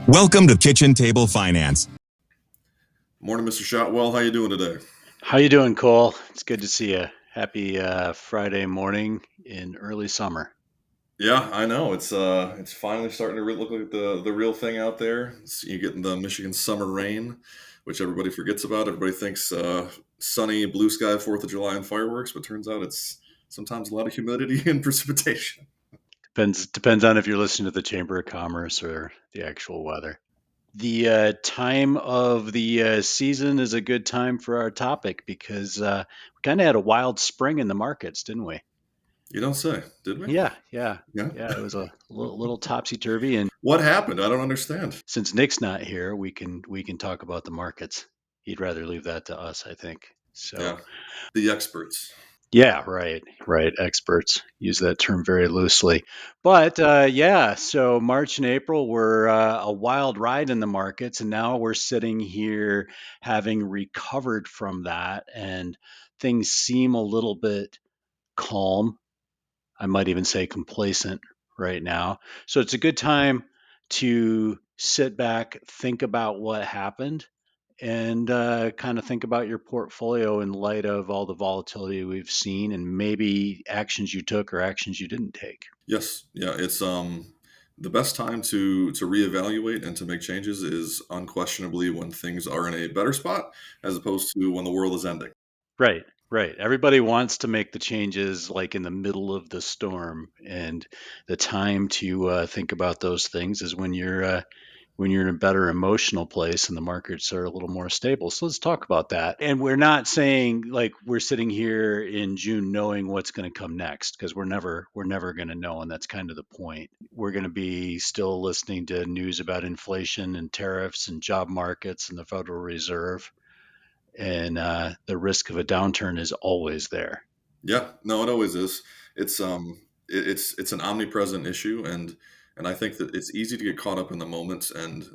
Welcome to Kitchen Table Finance. Morning, Mr. Shotwell. How you doing today? How you doing, Cole? It's good to see you. Happy Friday morning in early summer. Yeah, I know. It's finally starting to look like the real thing out there. You getting the Michigan summer rain, which everybody forgets about. Everybody thinks sunny, blue sky, 4th of July and fireworks, but turns out it's sometimes a lot of humidity and precipitation. Depends on if you're listening to the Chamber of Commerce or the actual weather. The time of the season is a good time for our topic because we kind of had a wild spring in the markets, didn't we? You don't say, did we? Yeah. Yeah. It was a little topsy turvy, and What happened? I don't understand. since Nick's not here, we can talk about the markets. He'd rather leave that to us, I think. So. Yeah, the experts. Yeah, right. Experts use that term very loosely. But yeah, so March and April were a wild ride in the markets, and now we're sitting here having recovered from that, and things seem a little bit calm. I might even say complacent right now. So it's a good time to sit back, think about what happened, and kind of think about your portfolio in light of all the volatility we've seen and maybe actions you took or actions you didn't take. Yes, yeah, it's the best time to reevaluate and to make changes is unquestionably when things are in a better spot as opposed to when the world is ending. Right. Everybody wants to make the changes like in the middle of the storm, and the time to think about those things is when you're in a better emotional place and the markets are a little more stable. So let's talk about that. And we're not saying like we're sitting here in June knowing what's going to come next, because we're never going to know, and that's kind of the point. We're going to be still listening to news about inflation and tariffs and job markets and the Federal Reserve, and the risk of a downturn is always there. Yeah, no, it always is. It's it's an omnipresent issue, and I think that it's easy to get caught up in the moments. And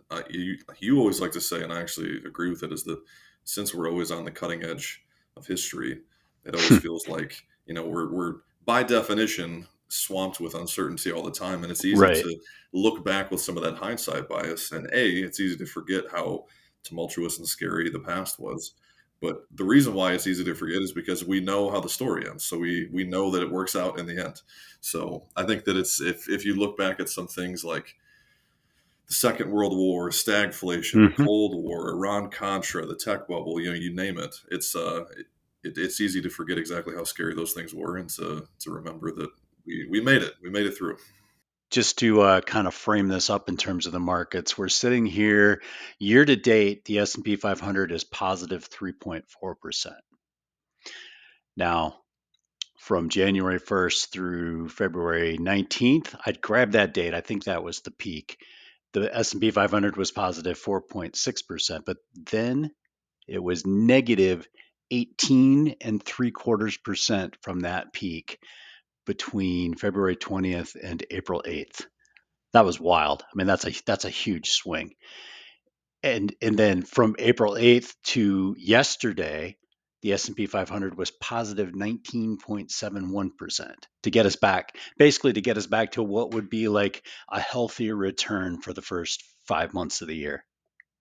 you always like to say, and I actually agree with it, is that since we're always on the cutting edge of history, it always feels like we're by definition swamped with uncertainty all the time, and it's easy Right. to look back with some of that hindsight bias. And it's easy to forget how tumultuous and scary the past was. But the reason why it's easy to forget is because we know how the story ends. So we know that it works out in the end. So I think that it's if you look back at some things like the Second World War, stagflation, the Hmm. Cold War, Iran Contra, the tech bubble, you name it. It's easy to forget exactly how scary those things were, and to remember that we made it. We made it through. Just to kind of frame this up in terms of the markets, we're sitting here year to date. The S&P 500 is positive 3.4%. Now, from January 1st through February 19th, I'd grab that date. I think that was the peak. The S&P 500 was positive 4.6%, but then it was negative 18 and three quarters percent from that peak between February 20th and April 8th. That was wild. I mean, that's a huge swing. And then from April 8th to yesterday, the S&P 500 was positive 19.71% to get us back, basically to get us back to what would be like a healthier return for the first 5 months of the year,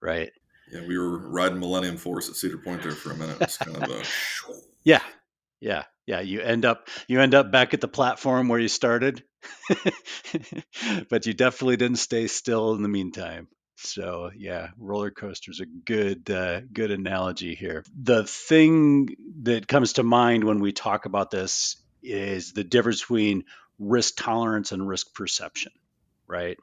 right? Yeah, we were riding Millennium Force at Cedar Point there for a minute. It was kind of a Yeah. Yeah. You end up back at the platform where you started, but you definitely didn't stay still in the meantime. So yeah, roller coaster's a good analogy here. The thing that comes to mind when we talk about this is the difference between risk tolerance and risk perception, right?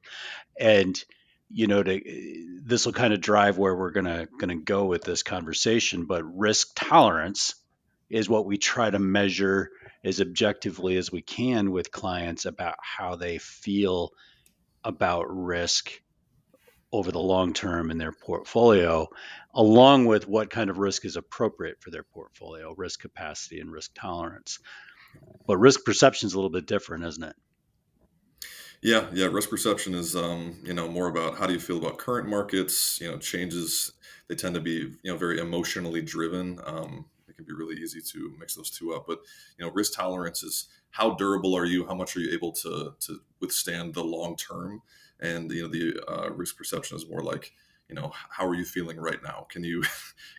And this will kind of drive where we're gonna go with this conversation. But risk tolerance is what we try to measure as objectively as we can with clients about how they feel about risk over the long term in their portfolio, along with what kind of risk is appropriate for their portfolio, risk capacity and risk tolerance. But risk perception is a little bit different, isn't it? Yeah. Risk perception is, more about how do you feel about current markets. Changes they tend to be, very emotionally driven. can be really easy to mix those two up. But risk tolerance is how durable are you? How much are you able to withstand the long term? And the risk perception is more like, how are you feeling right now? Can you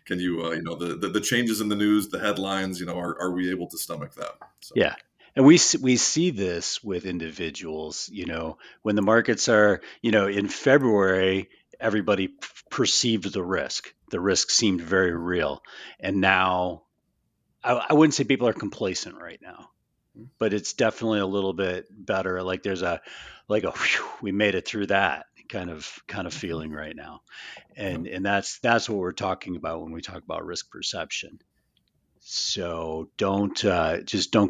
the changes in the news, the headlines, are we able to stomach that? So Yeah. And we see this with individuals, when the markets are, in February, everybody perceived the risk. The risk seemed very real. And now I wouldn't say people are complacent right now, but it's definitely a little bit better. Like there's whew, we made it through that kind of feeling right now. yeah, And that's what we're talking about when we talk about risk perception. So don't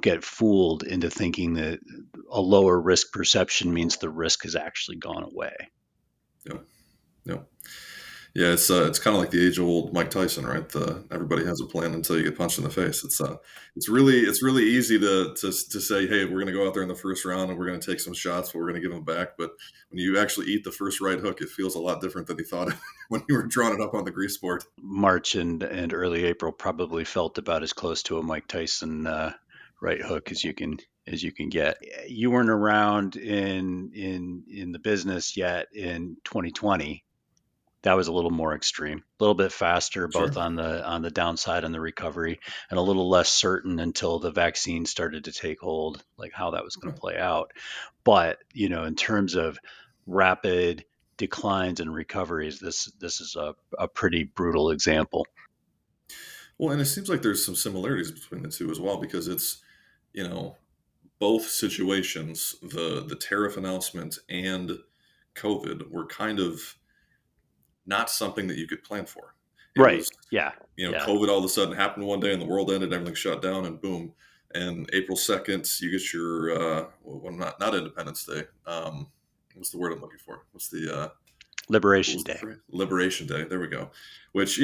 get fooled into thinking that a lower risk perception means the risk has actually gone away. yeah, yeah. Yeah, it's kind of like the age old Mike Tyson, right? Everybody has a plan until you get punched in the face. It's really easy to say, hey, we're going to go out there in the first round and we're going to take some shots, but we're going to give them back. But when you actually eat the first right hook, it feels a lot different than you thought when you were drawing it up on the grease board. March and early April probably felt about as close to a Mike Tyson right hook as you can get. You weren't around in the business yet in 2020. That was a little more extreme, a little bit faster, Sure. both on the downside and the recovery, and a little less certain until the vaccine started to take hold, like how that was going Yeah. to play out. But in terms of rapid declines and recoveries, this is a pretty brutal example. Well, and it seems like there's some similarities between the two as well, because it's, you know, both situations, the tariff announcement and COVID were kind of not something that you could plan for. It Right? was, Yeah. Yeah. COVID all of a sudden happened one day and the world ended, everything shut down, and boom. And April 2nd, you get your, well, not Independence Day. What's the word I'm looking for? What Liberation was the Day. phrase? Liberation Day. There we go. Which,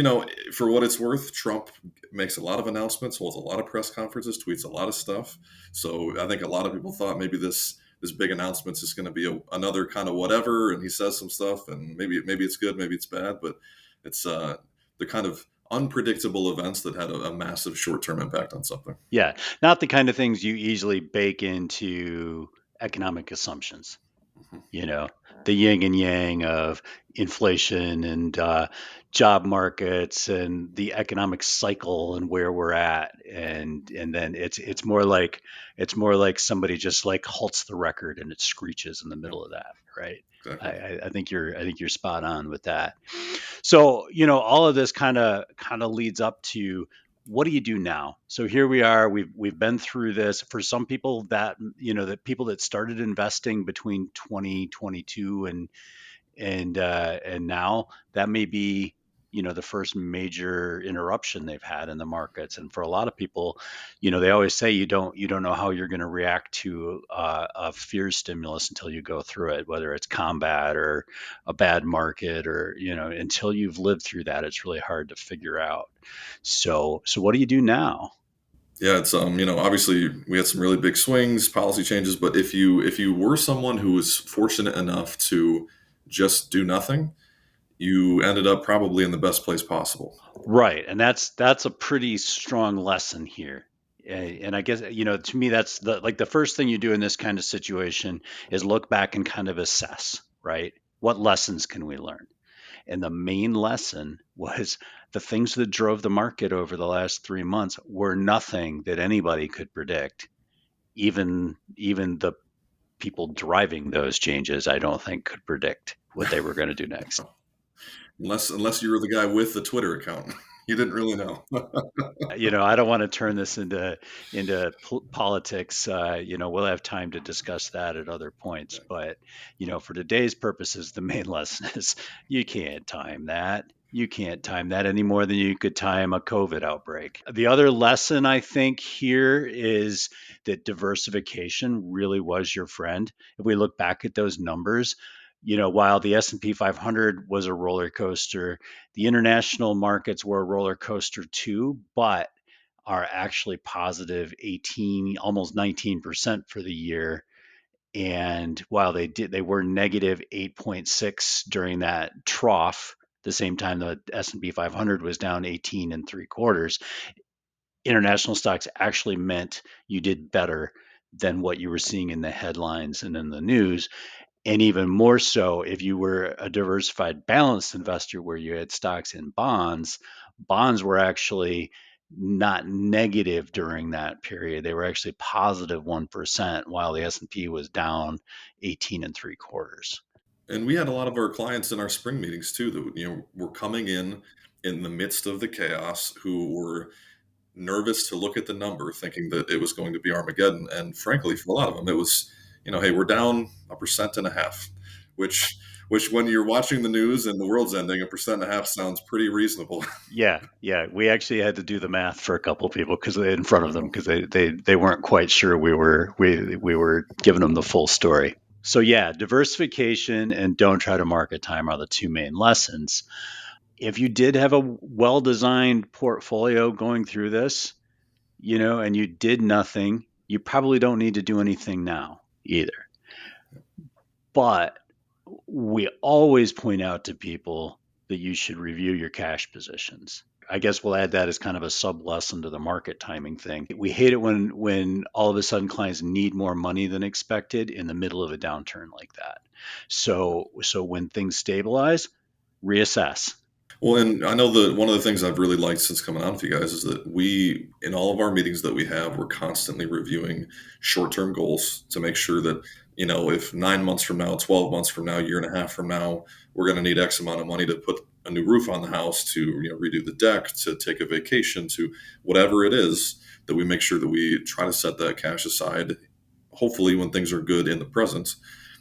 for what it's worth, Trump makes a lot of announcements, holds a lot of press conferences, tweets a lot of stuff. So I think a lot of people thought maybe this big announcement is going to be another kind of whatever, and he says some stuff, and maybe it's good, maybe it's bad, but it's the kind of unpredictable events that had a massive short term impact on something. Yeah. Not the kind of things you easily bake into economic assumptions. Mhm. you know, the yin and yang of inflation and job markets and the economic cycle and where we're at, and then it's more like somebody just like halts the record and it screeches in the Yeah, middle of that, right? I, exactly. I I think you're spot on with that. So, all of this kind of leads up to, what do you do now? So here we are. We've been through this. For some people, that people that started investing between 2022 and now, that may be the first major interruption they've had in the markets. And for a lot of people, they always say you don't know how you're going to react to a fear stimulus until you go through it, whether it's combat or a bad market, or until you've lived through that, it's really hard to figure out. So what do you do now? Yeah, it's obviously we had some really big swings, policy changes, but if you were someone who was fortunate enough to just do nothing, you ended up probably in the best place possible. Right, and that's a pretty strong lesson here. And I guess, to me, that's the first thing you do in this kind of situation is look back and kind of assess, right? What lessons can we learn? And the main lesson was the things that drove the market over the last 3 months were nothing that anybody could predict. Even the people driving those changes, I don't think, could predict what they were going to do next. Unless you were the guy with the Twitter account, you didn't really know. I don't want to turn this into politics. We'll have time to discuss that at other points. But for today's purposes, the main lesson is you can't time that. You can't time that any more than you could time a COVID outbreak. The other lesson, I think, here is that diversification really was your friend. If we look back at those numbers, while the S&P 500 was a roller coaster, the international markets were a roller coaster too, but are actually positive 18, almost 19% for the year. And while they were negative 8.6 during that trough, the same time the S&P 500 was down 18 and three quarters. international stocks actually meant you did better than what you were seeing in the headlines and in the news. And even more so, if you were a diversified balanced investor where you had stocks and bonds, bonds were actually not negative during that period. They were actually positive 1%, while the S&P was down 18 and three quarters. And we had a lot of our clients in our spring meetings too that were coming in the midst of the chaos, who were nervous to look at the number, thinking that it was going to be Armageddon. And frankly, for a lot of them, it was, hey, we're down 1.5%, which when you're watching the news and the world's ending, 1.5% sounds pretty reasonable. Yeah, we actually had to do the math for a couple of people because in front of them, because they weren't quite sure we were giving them the full story. So yeah, diversification and don't try to market time are the two main lessons. If you did have a well-designed portfolio going through this, and you did nothing, you probably don't need to do anything now either. But we always point out to people that you should review your cash positions. I guess we'll add that as kind of a sub lesson to the market timing thing. We hate it when all of a sudden clients need more money than expected in the middle of a downturn like that. So when things stabilize, reassess. Well, and I know that one of the things I've really liked since coming on with you guys is that we, in all of our meetings that we have, we're constantly reviewing short-term goals to make sure that, if 9 months from now, 12 months from now, year and a half from now, we're going to need X amount of money to put a new roof on the house, to redo the deck, to take a vacation, to whatever it is, that we make sure that we try to set that cash aside, hopefully when things are good in the present.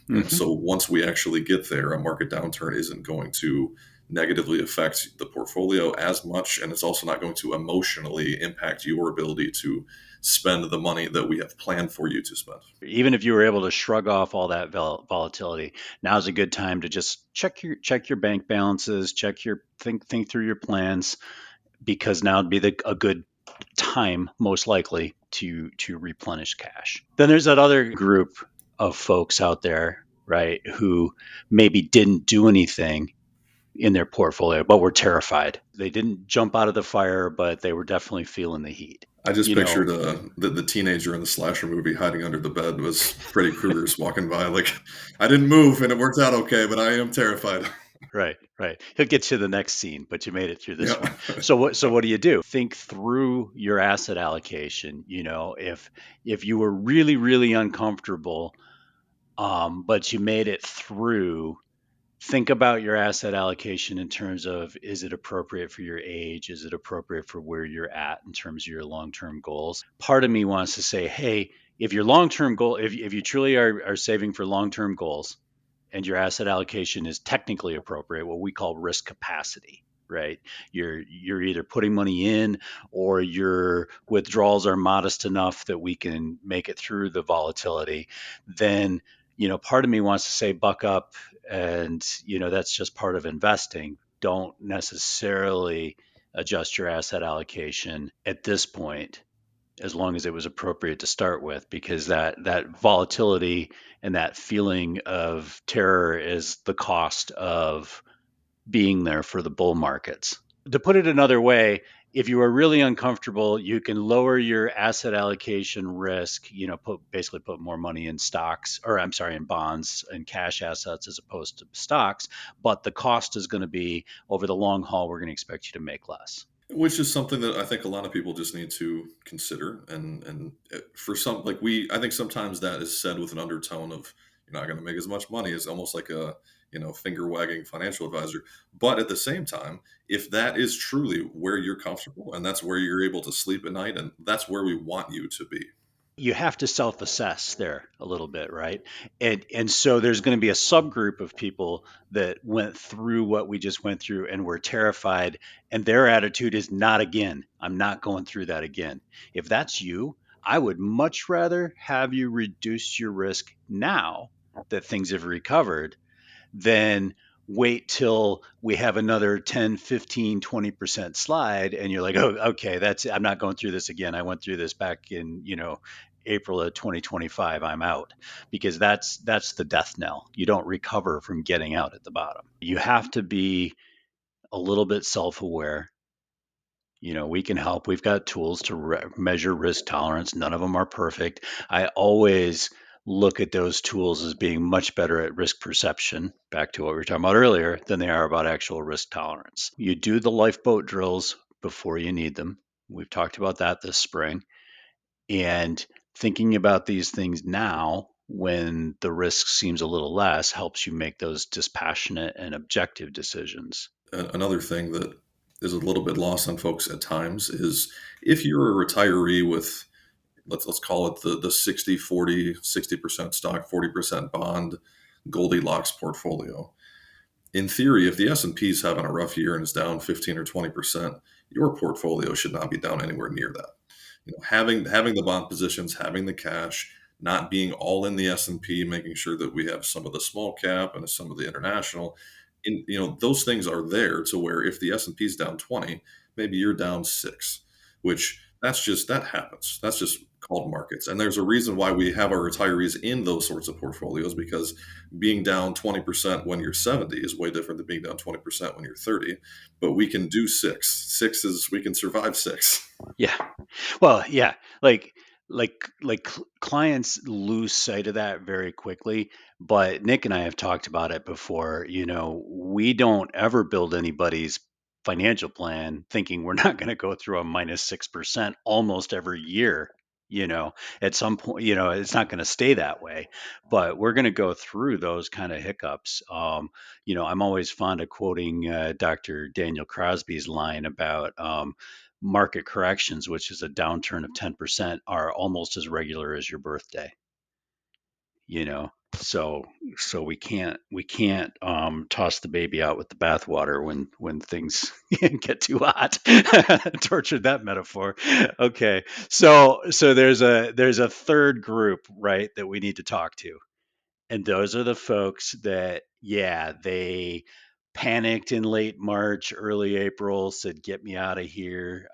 And so once we actually get there, a market downturn isn't going to negatively affect the portfolio as much, and it's also not going to emotionally impact your ability to spend the money that we have planned for you to spend. Even if you were able to shrug off all that volatility, now's a good time to just check your bank balances, think through your plans, because now would be a good time, most likely, to replenish cash. Then there's that other group of folks out there, right, who maybe didn't do anything in their portfolio, but were terrified. They didn't jump out of the fire, but they were definitely feeling the heat. I just pictured the teenager in the slasher movie hiding under the bed was Freddy Krueger's walking by like, I didn't move and it worked out okay, but I am terrified. Right. He'll get to the next scene, but you made it through this Yeah. one. So what do you do? Think through your asset allocation. If you were really, really uncomfortable, but you made it through, think about your asset allocation in terms of, is it appropriate for your age? Is it appropriate for where you're at in terms of your long-term goals? Part of me wants to say, hey, if your long-term goal, if you truly are saving for long-term goals, and your asset allocation is technically appropriate, what we call risk capacity, right? You're either putting money in, or your withdrawals are modest enough that we can make it through the volatility. Then, part of me wants to say buck up, and that's just part of investing. Don't necessarily adjust your asset allocation at this point, as long as it was appropriate to start with, because that volatility and that feeling of terror is the cost of being there for the bull markets. To put it another way, if you are really uncomfortable, you can lower your asset allocation risk, basically put more money in stocks, or I'm sorry, in bonds and cash assets as opposed to stocks, but the cost is going to be, over the long haul, we're going to expect you to make less. Which is something that I think a lot of people just need to consider, and for some, like I think sometimes that is said with an undertone of, you're not going to make as much money. It's almost like a finger wagging financial advisor. But at the same time, if that is truly where you're comfortable and that's where you're able to sleep at night, and that's where we want you to be. You have to self-assess there a little bit, right? And so there's going to be a subgroup of people that went through what we just went through and were terrified, and their attitude is, not again. I'm not going through that again. If that's you, I would much rather have you reduce your risk now that things have recovered, than wait till we have another 10, 15, 20% slide and you're like, oh, okay, I'm not going through this again. I went through this back in, April of 2025. I'm out. Because that's the death knell. You don't recover from getting out at the bottom. You have to be a little bit self-aware, We can help. We've got tools to measure risk tolerance. None of them are perfect. I always look at those tools as being much better at risk perception, back to what we were talking about earlier, than they are about actual risk tolerance. You do the lifeboat drills before you need them. We've talked about that this spring. And thinking about these things now when the risk seems a little less helps you make those dispassionate and objective decisions. Another thing that is a little bit lost on folks at times is if you're a retiree with, let's call it the 60% stock, 40% bond, Goldilocks portfolio. In theory, if the S&P is having a rough year and is down 15 or 20%, your portfolio should not be down anywhere near that. Having the bond positions, having the cash, not being all in the S&P, making sure that we have some of the small cap and some of the international, those things are there to where if the S&P is down 20, maybe you're down 6, which that happens. That's just called markets. And there's a reason why we have our retirees in those sorts of portfolios, because being down 20% when you're 70 is way different than being down 20% when you're 30. But we can do 6. We can survive 6. Yeah. Well, yeah. Like clients lose sight of that very quickly, but Nick and I have talked about it before. We don't ever build anybody's financial plan thinking we're not going to go through a -6% almost every year. At some point, it's not going to stay that way, but we're going to go through those kind of hiccups. I'm always fond of quoting Dr. Daniel Crosby's line about market corrections, which is a downturn of 10%, are almost as regular as your birthday. So we can't toss the baby out with the bathwater when things get too hot. Tortured that metaphor. Okay, so there's a third group, right, that we need to talk to, and those are the folks that, yeah, they panicked in late March, early April, said, get me out of here,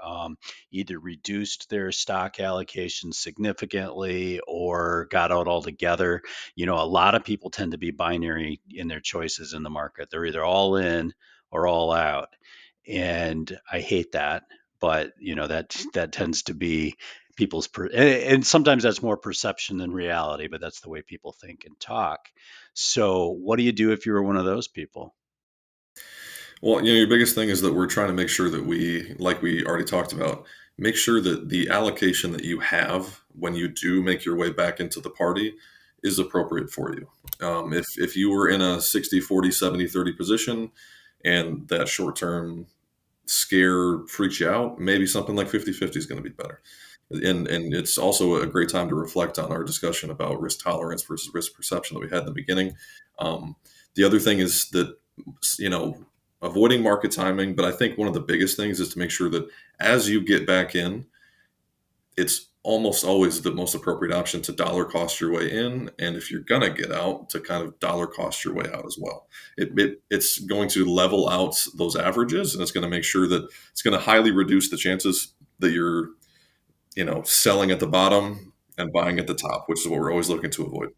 either reduced their stock allocation significantly or got out altogether. A lot of people tend to be binary in their choices in the market. They're either all in or all out. And I hate that. But, that tends to be people's and sometimes that's more perception than reality, but that's the way people think and talk. So what do you do if you were one of those people? Well, your biggest thing is that we're trying to make sure that we, like we already talked about, make sure that the allocation that you have when you do make your way back into the party is appropriate for you. If you were in a 60, 40, 70, 30 position and that short term scare freaks you out, maybe something like 50-50 is going to be better. And it's also a great time to reflect on our discussion about risk tolerance versus risk perception that we had in the beginning. The other thing is that, avoiding market timing, but I think one of the biggest things is to make sure that as you get back in, it's almost always the most appropriate option to dollar cost your way in. And if you're going to get out, to kind of dollar cost your way out as well. It's going to level out those averages, and it's going to make sure that it's going to highly reduce the chances that you're, selling at the bottom and buying at the top, which is what we're always looking to avoid.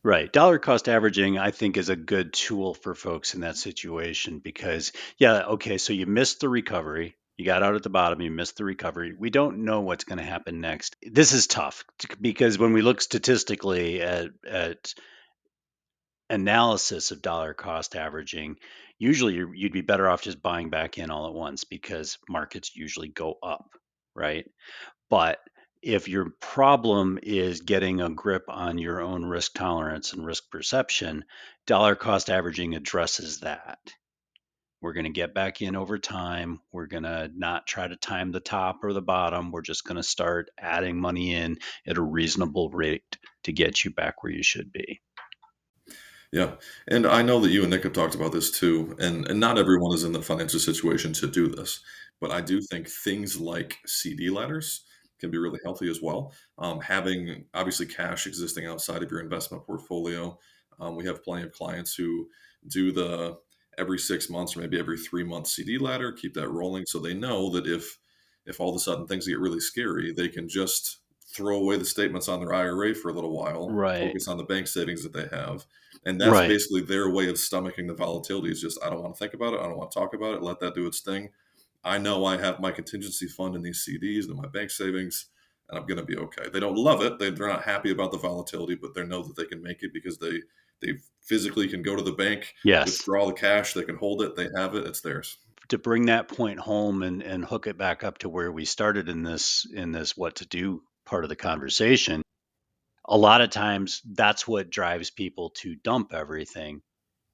Right. Dollar cost averaging, I think, is a good tool for folks in that situation because, yeah, okay, so you missed the recovery. You got out at the bottom, you missed the recovery. We don't know what's going to happen next. This is tough because when we look statistically at analysis of dollar cost averaging, usually you'd be better off just buying back in all at once because markets usually go up, right? But if your problem is getting a grip on your own risk tolerance and risk perception, dollar cost averaging addresses that. We're going to get back in over time. We're going to not try to time the top or the bottom. We're just going to start adding money in at a reasonable rate to get you back where you should be. Yeah. And I know that you and Nick have talked about this too. And not everyone is in the financial situation to do this. But I do think things like CD ladders can be really healthy as well. Having obviously cash existing outside of your investment portfolio. We have plenty of clients who do the every 6 months or maybe every 3 months CD ladder, keep that rolling. So they know that if all of a sudden things get really scary, they can just throw away the statements on their IRA for a little while, Right. focus on the bank savings that they have, and that's Right. basically their way of stomaching the volatility. Is just, I don't want to think about it. I don't want to talk about it. Let that do its thing. I know I have my contingency fund in these CDs and my bank savings, and I'm going to be okay. They don't love it. They're not happy about the volatility, but they know that they can make it because they physically can go to the bank, Yes. withdraw the cash, they can hold it, they have it, it's theirs. To bring that point home and hook it back up to where we started in this what to do part of the conversation, a lot of times that's what drives people to dump everything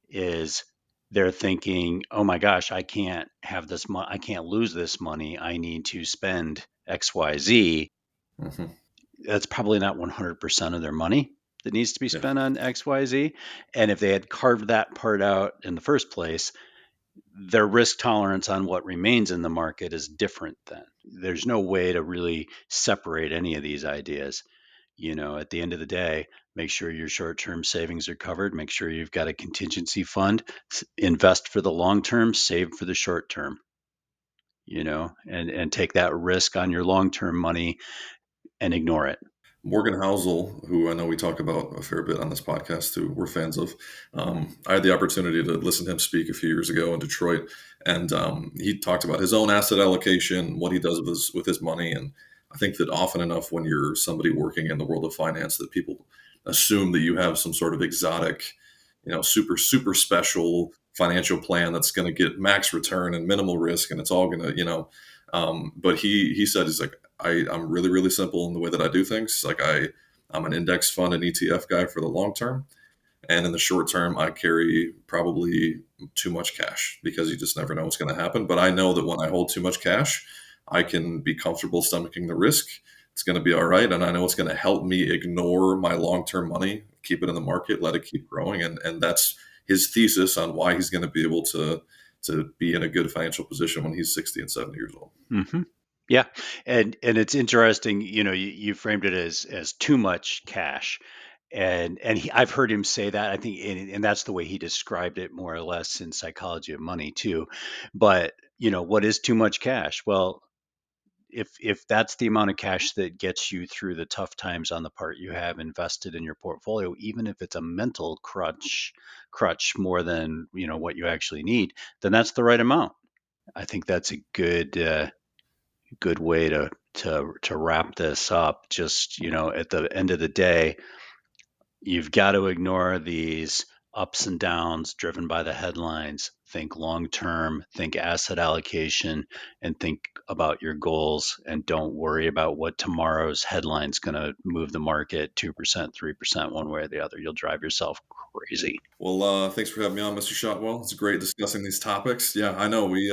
is they're thinking, oh my gosh, I can't have this money, I can't lose this money, I need to spend XYZ. Mm-hmm. That's probably not 100% of their money that needs to be Yeah. spent on XYZ. And if they had carved that part out in the first place, their risk tolerance on what remains in the market is different then. There's no way to really separate any of these ideas. At the end of the day, make sure your short-term savings are covered, make sure you've got a contingency fund, invest for the long term, save for the short term, and take that risk on your long-term money and ignore it. Morgan Housel, who I know we talk about a fair bit on this podcast, who we're fans of. I had the opportunity to listen to him speak a few years ago in Detroit, and he talked about his own asset allocation, what he does with his money. And I think that often enough, when you're somebody working in the world of finance, that people assume that you have some sort of exotic, super special financial plan that's going to get max return and minimal risk, and it's all going to, but he said, he's like, I'm really, really simple in the way that I do things. Like I'm an index fund and ETF guy for the long term. And in the short term, I carry probably too much cash because you just never know what's going to happen. But I know that when I hold too much cash, I can be comfortable stomaching the risk. It's going to be all right. And I know it's going to help me ignore my long-term money, keep it in the market, let it keep growing. And that's his thesis on why he's going to be able to be in a good financial position when he's 60 and 70 years old. Mm-hmm. Yeah, and it's interesting. You framed it as too much cash, and I've heard him say that. I think, and that's the way he described it more or less in Psychology of Money too. But what is too much cash? Well, if that's the amount of cash that gets you through the tough times on the part you have invested in your portfolio, even if it's a mental crutch more than what you actually need, then that's the right amount. I think that's a good way to wrap this up. Just at the end of the day, you've got to ignore these ups and downs driven by the headlines. Think long term, think asset allocation, and think about your goals. And don't worry about what tomorrow's headline's going to move the market 2%, 3%, one way or the other. You'll drive yourself crazy. Well, thanks for having me on, Mr. Shotwell. It's great discussing these topics. Yeah, I know we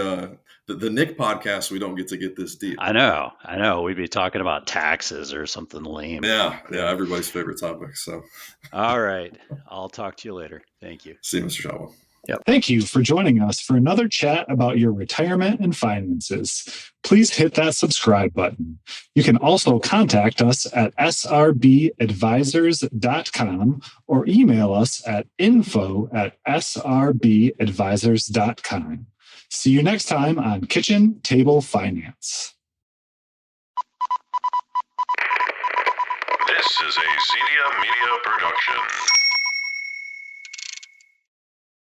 the Nick podcast, we don't get this deep. I know. We'd be talking about taxes or something lame. Yeah, everybody's favorite topic. So, All right. I'll talk to you later. Thank you. see you, Mr. Shotwell. Yep. Thank you for joining us for another chat about your retirement and finances. Please hit that subscribe button. You can also contact us at srbadvisors.com or email us at info@srbadvisors.com. See you next time on Kitchen Table Finance. This is a Zedia Media production.